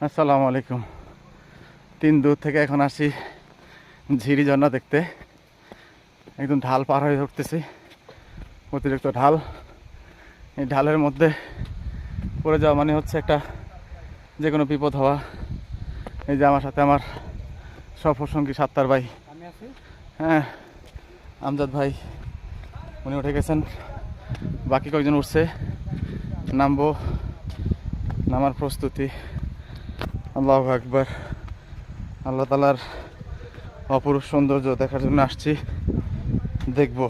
আসসালামু আলাইকুম। তিন দূর থেকে এখন আসি ঝিরি ঝর্ণা দেখতে। একদম ঢাল পার হয়ে উঠতেছি, অতিরিক্ত ঢাল। এই ঢালের মধ্যে পড়ে যাওয়া মানে হচ্ছে একটা যে কোনো বিপদ হওয়া। এই যে আমার সাথে আমার সফরসঙ্গী সাত্তার ভাই, হ্যাঁ আমজাদ ভাই, উনি উঠে গেছেন, বাকি কয়েকজন উঠছে। নামবো, নামার প্রস্তুতি। আল্লাহু আকবার। আল্লাহ তাআলার অপরূপ সৌন্দর্য দেখার জন্য আসছি, দেখব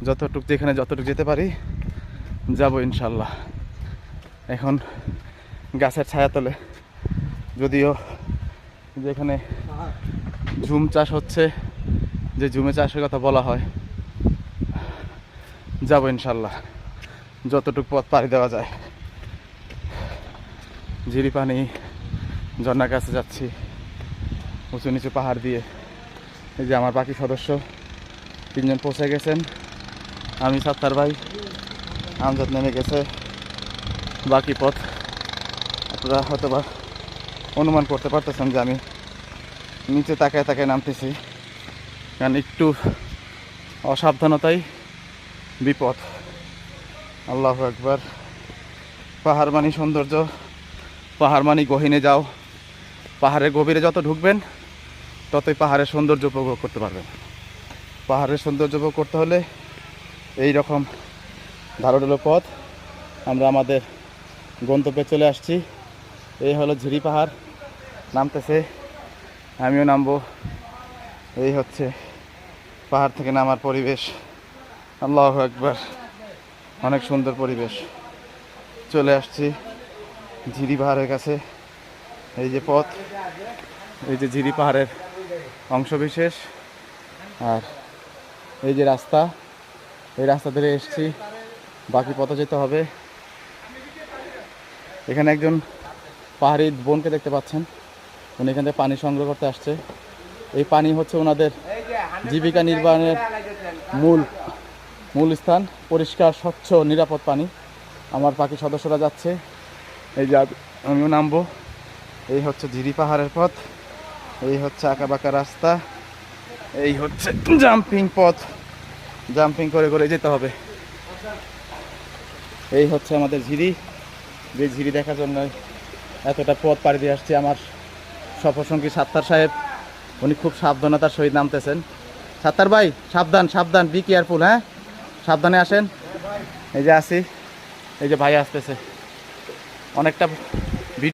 যতটুকু যেখানে যতটুকু যেতে পারি যাব ইনশাল্লাহ। এখন গাছের ছায়া তলে, যদিও যেখানে ঝুম চাষ হচ্ছে, যে ঝুমে চাষের কথা বলা হয়, যাব ইনশাল্লাহ যতটুকু পথ পাড়ি দেওয়া যায়। ঝিরি পানি, ঝর্ণার কাছে যাচ্ছি উঁচু নিচু পাহাড় দিয়ে। এই যে আমার বাকি সদস্য তিনজন পৌঁছে গেছেন, আমি সাত্তার ভাই, আমজাদ নেমে গেছে। বাকি পথ আপনারা হয়তো বা অনুমান করতে পারতেছেন যে আমি নিচে তাকায় তাকায় নামতেছি, কারণ একটু অসাবধানতাই বিপদ। আল্লাহু আকবার। পাহাড় মানি সৌন্দর্য, পাহাড় মানি গহীনে যাও। পাহাড়ের গভীরে যত ঢুকবেন ততই পাহাড়ের সৌন্দর্য উপভোগ করতে পারবেন। পাহাড়ের সৌন্দর্য উপভোগ করতে হলে এই রকম ধারালো পথ। আমরা আমাদের গন্তব্যে চলে আসছি। এই হলো ঝিরি পাহাড়, নামতেছে, আমিও নামবো। এই হচ্ছে পাহাড় থেকে নামার পরিবেশ। আল্লাহু আকবার, অনেক সুন্দর পরিবেশ। চলে আসছি ঝিরি পাহাড়ের কাছে। এই যে পথ, এই যে ঝিরি পাহাড়ের অংশ বিশেষ, আর এই যে রাস্তা, এই রাস্তা ধরে এসছি। বাকি পথে যেতে হবে। এখানে একজন পাহাড়ি বোনকে দেখতে পাচ্ছেন, উনি এখান থেকে পানি সংগ্রহ করতে আসছে। এই পানি হচ্ছে ওনাদের জীবিকা নির্বাহের মূল স্থান। পরিষ্কার, স্বচ্ছ, নিরাপদ পানি। আমার বাকি সদস্যরা যাচ্ছে, এই যে আমিও নামবো। এই হচ্ছে ঝিরি পাহাড়ের পথ, এই হচ্ছে আঁকাবাঁকা রাস্তা, এই হচ্ছে জাম্পিং পথ, জাম্পিং করে করে যেতে হবে। এই হচ্ছে আমাদের ঝিরি, যে ঝিরি দেখার জন্য এতটা পথ পাড়ি দিয়ে আসছি। আমার সফরসঙ্গী সাত্তার সাহেব, উনি খুব সাবধানতার সহিত নামতেছেন। সাত্তার ভাই, সাবধান সাবধান, বি কেয়ারফুল, হ্যাঁ সাবধানে আসেন। এই যে আসি, এই যে ভাই আসতেছে। অনেকটা